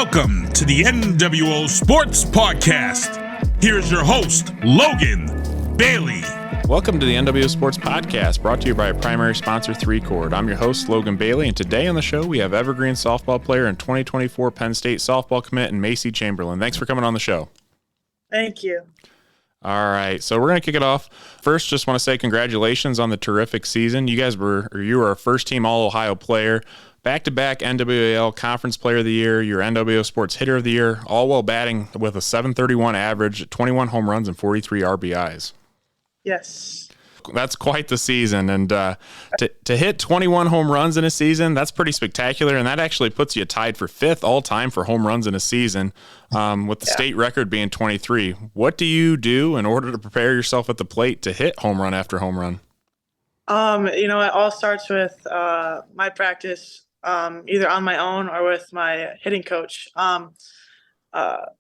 Welcome to the NWO Sports Podcast. Here's your host, Logan Bailey. Welcome to the NWO Sports Podcast, brought to you by a primary sponsor, 3Chord. I'm your host, Logan Bailey, and today on the show we have Evergreen softball player and 2024 Penn State Softball Commit and Macy Chamberlin. Thanks for coming on the show. Thank you. All right, so we're going to kick it off. First, just want to say congratulations on the terrific season. You were a first-team All-Ohio player, back-to-back NWAL Conference Player of the Year, your NWO Sports Hitter of the Year, all while batting with a .731 average, 21 home runs, and 43 RBIs. Yes. That's quite the season, and to hit 21 home runs in a season, that's pretty spectacular, and that actually puts you tied for fifth all-time for home runs in a season, with the state record being 23. What do you do in order to prepare yourself at the plate to hit home run after home run? It all starts with my practice, either on my own or with my hitting coach.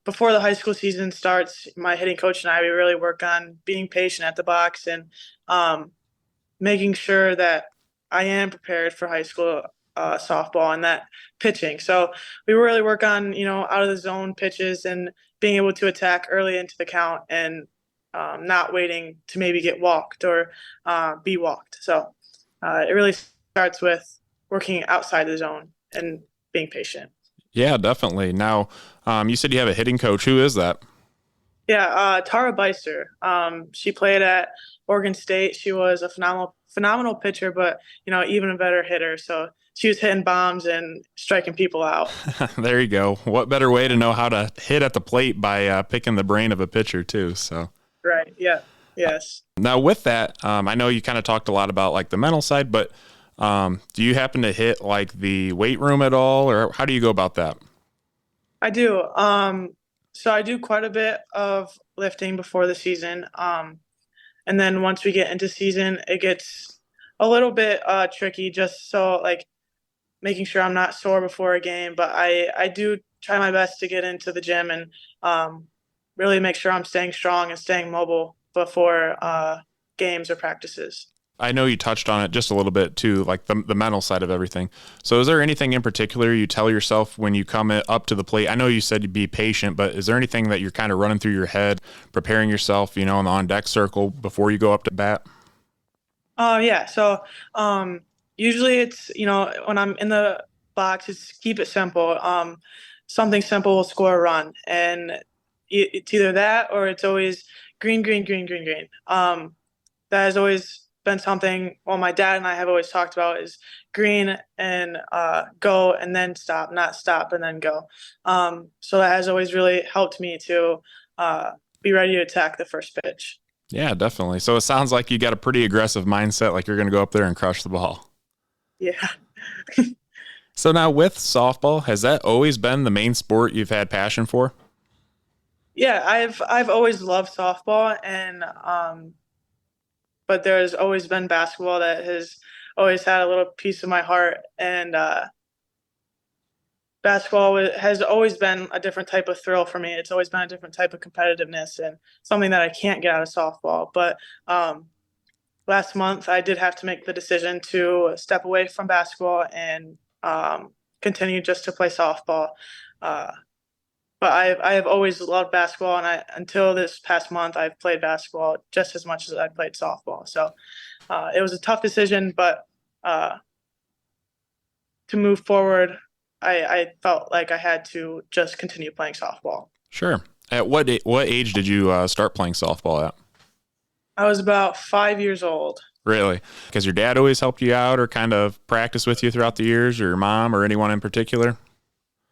Before the high school season starts, my hitting coach and I, we really work on being patient at the box and making sure that I am prepared for high school softball and that pitching. So we really work on, out of the zone pitches and being able to attack early into the count and not waiting to maybe get walked or be walked. So it really starts with working outside the zone and being patient. Yeah, definitely. Now, you said you have a hitting coach. Who is that? Yeah, Tara Beister. She played at Oregon State. She was a phenomenal pitcher, but, even a better hitter. So she was hitting bombs and striking people out. There you go. What better way to know how to hit at the plate by picking the brain of a pitcher too? So. Right. Yeah. Yes. Now with that, I know you kind of talked a lot about like the mental side, but do you happen to hit like the weight room at all, or how do you go about that? I do. So I do quite a bit of lifting before the season. And then once we get into season, it gets a little bit tricky, just so like making sure I'm not sore before a game. But I do try my best to get into the gym and really make sure I'm staying strong and staying mobile before games or practices. I know you touched on it just a little bit too, like the mental side of everything. So is there anything in particular you tell yourself when you come up to the plate? I know you said to be patient, but is there anything that you're kind of running through your head, preparing yourself, in the on-deck circle before you go up to bat? Yeah. So usually it's, when I'm in the box, it's keep it simple. Something simple will score a run. And it's either that or it's always green, green, green, green, green. That has always been something, my dad and I have always talked about is green and go and then stop, not stop and then go. So that has always really helped me to be ready to attack the first pitch. Yeah, definitely. So it sounds like you got a pretty aggressive mindset, like you're going to go up there and crush the ball. Yeah. So now with softball, has that always been the main sport you've had passion for? Yeah, I've always loved softball, and but there's always been basketball that has always had a little piece of my heart, and basketball has always been a different type of thrill for me. It's always been a different type of competitiveness and something that I can't get out of softball. But last month I did have to make the decision to step away from basketball and continue just to play softball. But I have always loved basketball, and until this past month, I've played basketball just as much as I played softball. So it was a tough decision, but to move forward, I felt like I had to just continue playing softball. Sure. At what age did you start playing softball at? I was about 5 years old. Really? Because your dad always helped you out or kind of practiced with you throughout the years, or your mom or anyone in particular?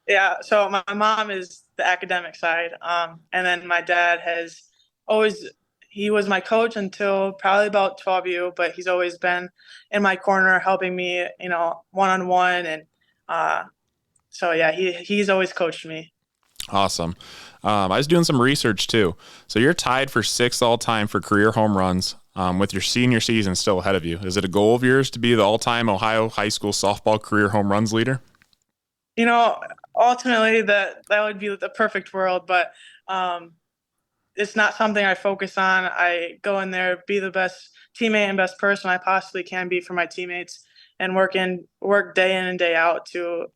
Yeah, so my mom is the academic side, and then my dad he was my coach until probably about 12U, but he's always been in my corner helping me, one-on-one, and so yeah, he's always coached me. Awesome. I was doing some research too. So you're tied for 6th all-time for career home runs, with your senior season still ahead of you. Is it a goal of yours to be the all-time Ohio high school softball career home runs leader? Ultimately, that would be the perfect world, but it's not something I focus on. I go in there, be the best teammate and best person I possibly can be for my teammates, and work day in and day out to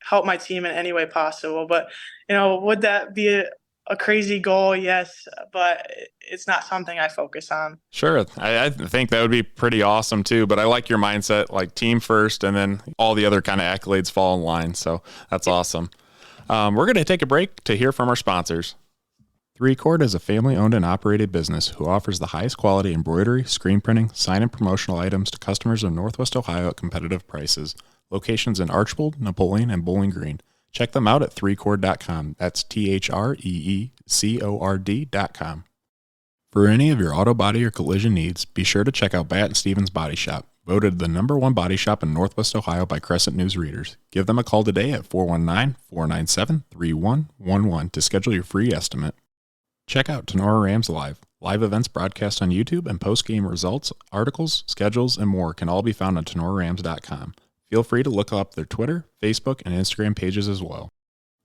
help my team in any way possible. But, would that be a crazy goal? Yes, but it's not something I focus on. Sure. I think that would be pretty awesome too, but I like your mindset, like team first, and then all the other kind of accolades fall in line. So that's awesome. We're going to take a break to hear from our sponsors. 3Chord is a family-owned and operated business who offers the highest quality embroidery, screen printing, sign and promotional items to customers in Northwest Ohio at competitive prices. Locations in Archbold, Napoleon, and Bowling Green. Check them out at 3chord.com. That's THREECORD.com. For any of your auto body or collision needs, be sure to check out Bat and Stevens Body Shop, voted the #1 body shop in Northwest Ohio by Crescent News readers. Give them a call today at 419-497-3111 to schedule your free estimate. Check out Tenora Rams Live. Live events broadcast on YouTube and post-game results, articles, schedules, and more can all be found on tenorarams.com. Feel free to look up their Twitter, Facebook, and Instagram pages as well.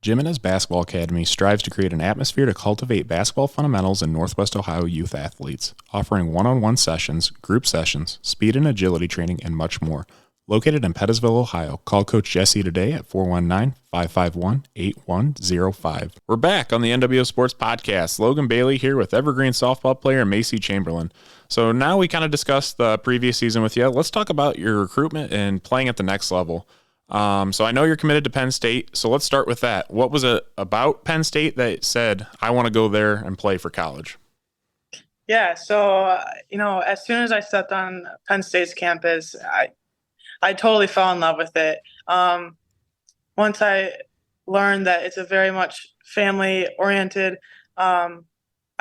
Jimenez Basketball Academy strives to create an atmosphere to cultivate basketball fundamentals in Northwest Ohio youth athletes, offering one-on-one sessions, group sessions, speed and agility training, and much more. Located in Pettisville, Ohio. Call Coach Jesse today at 419-551-8105. We're back on the NWO Sports Podcast. Logan Bailey here with Evergreen softball player Macy Chamberlin. So now we kind of discussed the previous season with you. Let's talk about your recruitment and playing at the next level. So I know you're committed to Penn State, so let's start with that. What was it about Penn State that said, I want to go there and play for college? Yeah, so, as soon as I stepped on Penn State's campus, I totally fell in love with it. Once I learned that it's a very much family-oriented, I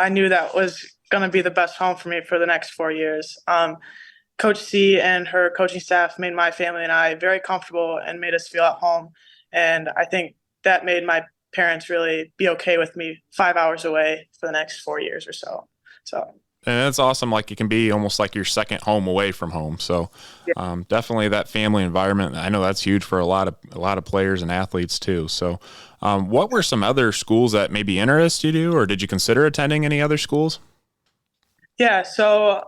knew that was going to be the best home for me for the next 4 years. Coach C and her coaching staff made my family and I very comfortable and made us feel at home. And I think that made my parents really be okay with me 5 hours away for the next 4 years or so. And that's awesome. Like it can be almost like your second home away from home. So definitely that family environment. I know that's huge for a lot of players and athletes too. So what were some other schools that maybe interested you, or did you consider attending any other schools? Yeah. So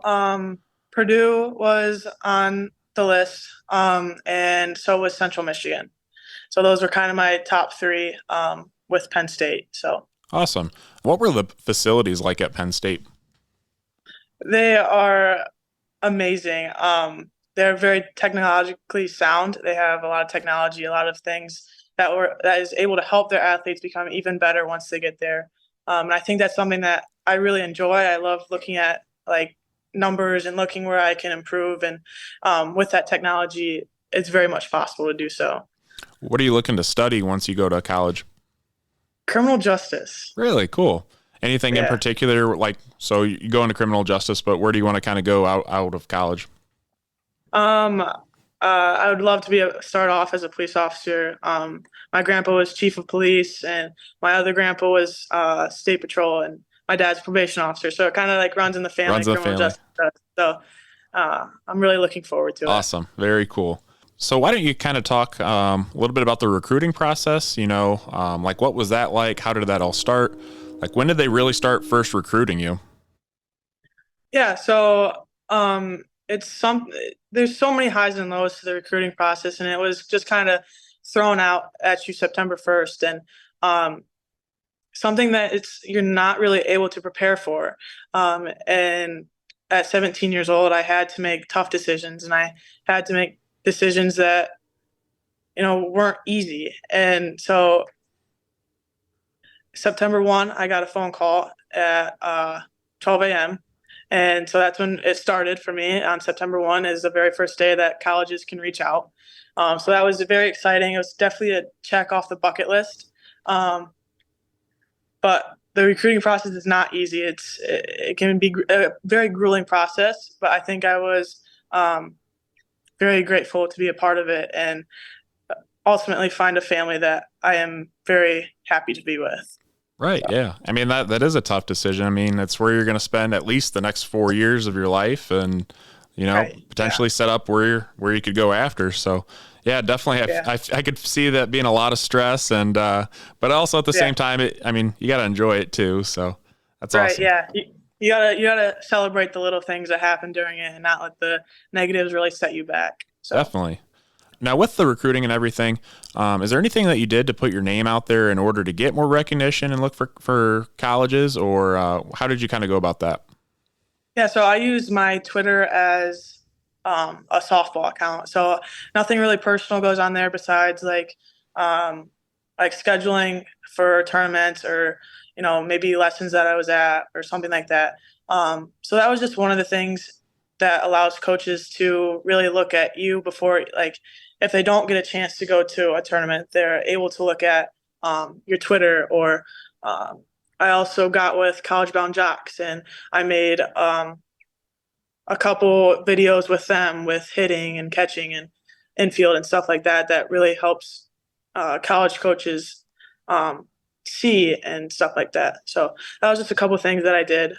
Purdue was on the list, and so was Central Michigan. So those were kind of my top three with Penn State. So awesome. What were the facilities like at Penn State? They are amazing. They're very technologically sound. They have a lot of technology, a lot of things that is able to help their athletes become even better once they get there. And I think that's something that I really enjoy. I love looking at like numbers and looking where I can improve. And with that technology, it's very much possible to do so. What are you looking to study once you go to college? Criminal justice. Really cool. Anything in particular, like, so you go into criminal justice, but where do you want to kind of go out of college? I would love to start off as a police officer. My grandpa was chief of police, and my other grandpa was state patrol, and my dad's probation officer. So it kind of like runs in the family. Justice. So I'm really looking forward to it. Awesome. Very cool. So why don't you kind of talk a little bit about the recruiting process? Like what was that like? How did that all start? Like when did they really start first recruiting you? Yeah, so there's so many highs and lows to the recruiting process, and it was just kind of thrown out at you September 1st, and something that you're not really able to prepare for. And at 17 years old, I had to make tough decisions, and I had to make decisions that weren't easy. And so September 1, I got a phone call at 12 a.m. And so that's when it started for me. On September 1 is the very first day that colleges can reach out. So that was very exciting. It was definitely a check off the bucket list. But the recruiting process is not easy. It can be a very grueling process, but I think I was very grateful to be a part of it and ultimately find a family that I am very happy to be with. Right. Yeah. I mean, that is a tough decision. I mean, it's where you're going to spend at least the next 4 years of your life and, potentially set up where you could go after. So yeah, definitely. I could see that being a lot of stress and, but also at the same time, you got to enjoy it too. So that's awesome. Yeah. You gotta celebrate the little things that happen during it and not let the negatives really set you back. So. Definitely. Now with the recruiting and everything, is there anything that you did to put your name out there in order to get more recognition and look for colleges, or how did you kind of go about that? Yeah, so I use my Twitter as a softball account. So nothing really personal goes on there besides like scheduling for tournaments or, maybe lessons that I was at or something like that. So that was just one of the things that allows coaches to really look at you before, like, if they don't get a chance to go to a tournament, they're able to look at your Twitter. Or I also got with College Bound Jocks, and I made a couple videos with them with hitting and catching and infield and stuff like that. That really helps college coaches see and stuff like that. So that was just a couple things that I did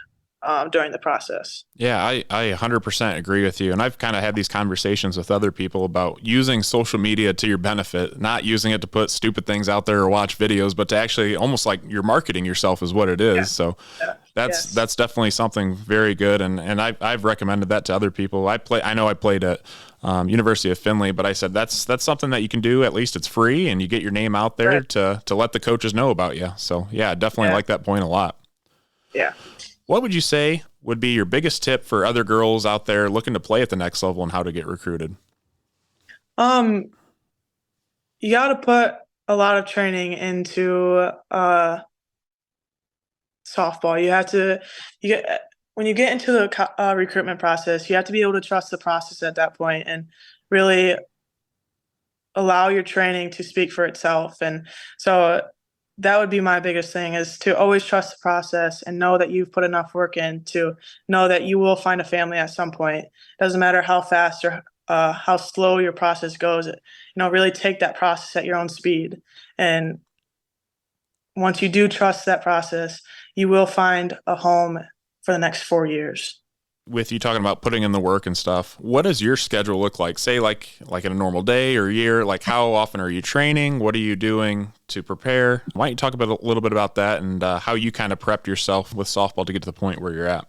during the process. Yeah, I 100% agree with you. And I've kind of had these conversations with other people about using social media to your benefit, not using it to put stupid things out there or watch videos, but to actually almost like you're marketing yourself is what it is. Yeah. So that's definitely something very good. And I've recommended that to other people. I know I played at University of Findlay, but I said that's something that you can do. At least it's free and you get your name out there to let the coaches know about you. So yeah, definitely like that point a lot. Yeah. What would you say would be your biggest tip for other girls out there looking to play at the next level and how to get recruited? You got to put a lot of training into softball. When you get into the recruitment process, you have to be able to trust the process at that point and really allow your training to speak for itself. And so that would be my biggest thing, is to always trust the process and know that you've put enough work in to know that you will find a family at some point. It doesn't matter how fast or how slow your process goes. Really take that process at your own speed. And once you do trust that process, you will find a home for the next 4 years. With you talking about putting in the work and stuff, what does your schedule look like? Say like in a normal day or year, like how often are you training? What are you doing to prepare? Why don't you talk a little bit about that and how you kind of prepped yourself with softball to get to the point where you're at?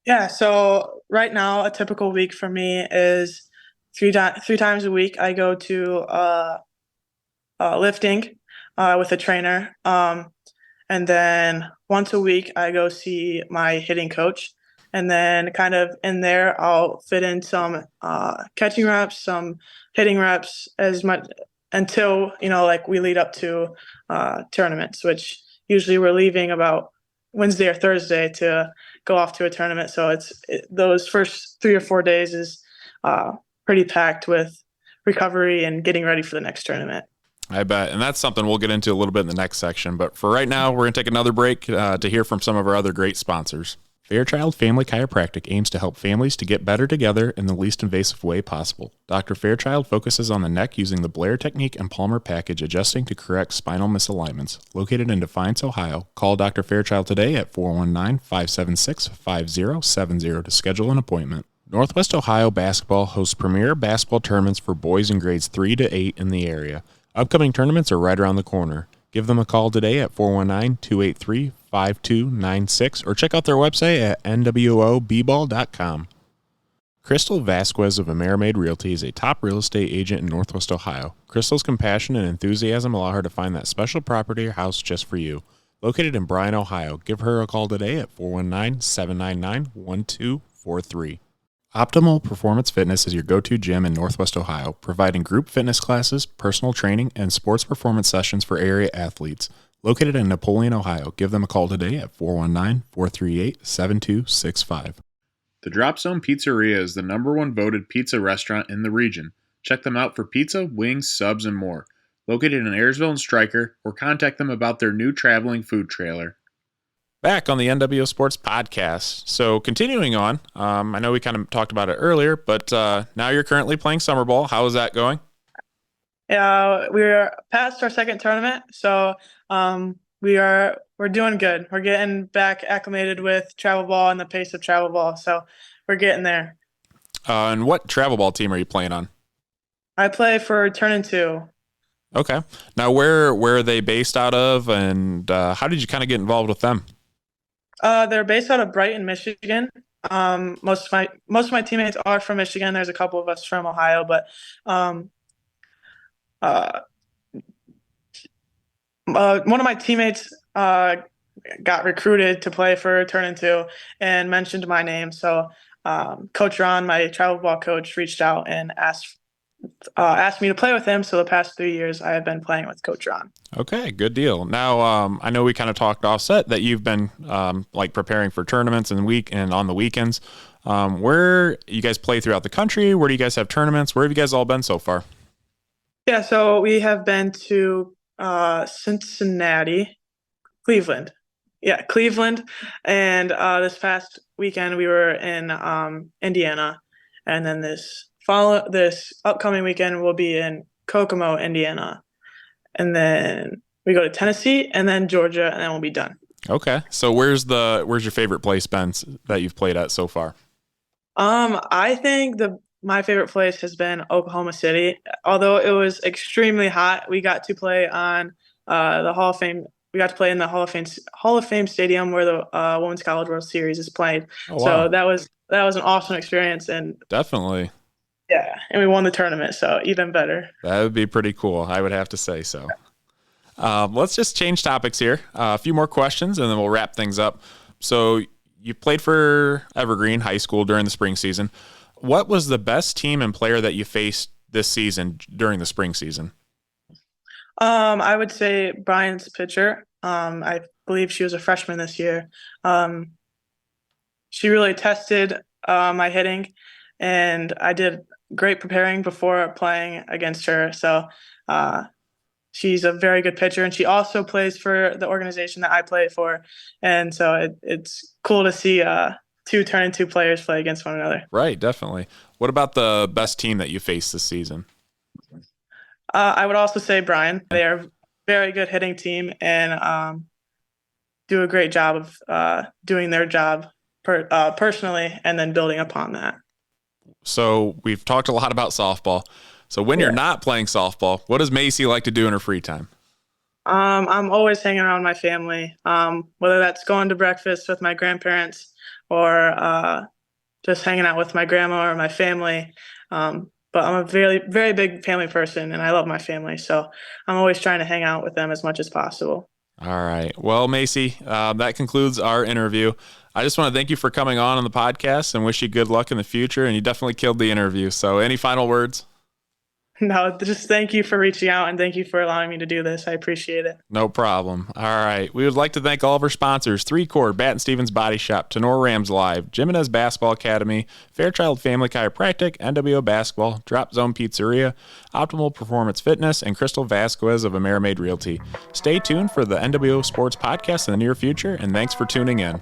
Yeah. So right now, a typical week for me is three times a week. I go to lifting with a trainer. And then once a week, I go see my hitting coach. And then kind of in there, I'll fit in some catching reps, some hitting reps as much until, we lead up to tournaments, which usually we're leaving about Wednesday or Thursday to go off to a tournament. So those first 3 or 4 days is pretty packed with recovery and getting ready for the next tournament. I bet. And that's something we'll get into a little bit in the next section. But for right now, we're going to take another break to hear from some of our other great sponsors. Fairchild Family Chiropractic aims to help families to get better together in the least invasive way possible. Dr. Fairchild focuses on the neck using the Blair technique and Palmer package, adjusting to correct spinal misalignments. Located in Defiance, Ohio, call Dr. Fairchild today at 419-576-5070 to schedule an appointment. Northwest Ohio Basketball hosts premier basketball tournaments for boys in grades 3 to 8 in the area. Upcoming tournaments are right around the corner. Give them a call today at 419-283-5296 or check out their website at nwoball.com. Crystal Vasquez of Amerimaid Realty is a top real estate agent in Northwest Ohio. Crystal's compassion and enthusiasm allow her to find that special property or house just for you. Located in Bryan, Ohio, give her a call today at 419-799-1243. Optimal Performance Fitness is your go-to gym in Northwest Ohio, providing group fitness classes, personal training, and sports performance sessions for area athletes. Located in Napoleon, Ohio, give them a call today at 419-438-7265. The Drop Zone Pizzeria is the #1 voted pizza restaurant in the region. Check them out for pizza, wings, subs, and more. Located in Ayersville and Stryker, or contact them about their new traveling food trailer. Back on the NWO Sports Podcast. So continuing on, I know we kind of talked about it earlier, but now you're currently playing summer ball. How is that going? We're past our second tournament, so we're doing good. We're getting back acclimated with travel ball and the pace of travel ball, so we're getting there. And what travel ball team are you playing on? I play for Turn 2. Okay. Now, where are they based out of, and how did you kind of get involved with them? They're based out of Brighton, Michigan. Most of my teammates are from Michigan. There's a couple of us from Ohio, but uh, one of my teammates got recruited to play for Turn Into and mentioned my name. So Coach Ron, my travel ball coach, reached out and asked me to play with him. So the past 3 years, I have been playing with Coach Ron. Okay, good deal. Now, I know we kind of talked offset that you've been like preparing for tournaments and on the weekends. Where you guys play throughout the country? Where do you guys have tournaments? Where have you guys all been so far? Yeah, so we have been to Cincinnati, Cleveland. Yeah, Cleveland. And this past weekend, we were in Indiana. And then this upcoming weekend, we'll be in Kokomo, Indiana. And then we go to Tennessee and then Georgia, and then we'll be done. Okay. So where's your favorite place been that you've played at so far? I think my favorite place has been Oklahoma City. Although it was extremely hot, we got to play on the Hall of Fame. We got to play in the Hall of Fame stadium where the Women's College World Series is played. Oh, wow. So that was an awesome experience, and definitely. Yeah, and we won the tournament, so even better. That would be pretty cool, I would have to say so. Let's just change topics here. A few more questions, and then we'll wrap things up. So you played for Evergreen High School during the spring season. What was the best team and player that you faced this season during the spring season? I would say Brian's pitcher. I believe she was a freshman this year. She really tested my hitting, and I did great preparing before playing against her. So she's a very good pitcher, and she also plays for the organization that I play for. And so it's cool to see two Turn Into players play against one another. Right, definitely. What about the best team that you faced this season? I would also say Brian. They are a very good hitting team and do a great job of doing their job personally and then building upon that. So we've talked a lot about softball. So when you're not playing softball, what does Macy like to do in her free time? I'm always hanging around with my family, whether that's going to breakfast with my grandparents or just hanging out with my grandma or my family. But I'm a very, very big family person, and I love my family. So I'm always trying to hang out with them as much as possible. All right. Well, Macy, that concludes our interview. I just want to thank you for coming on the podcast and wish you good luck in the future. And you definitely killed the interview. So any final words? No, just thank you for reaching out and thank you for allowing me to do this. I appreciate it. No problem. All right. We would like to thank all of our sponsors: 3Core, Bat & Stevens Body Shop, Tenor Rams Live, Jimenez Basketball Academy, Fairchild Family Chiropractic, NWO Basketball, Drop Zone Pizzeria, Optimal Performance Fitness, and Crystal Vasquez of Amerimade Realty. Stay tuned for the NWO Sports Podcast in the near future, and thanks for tuning in.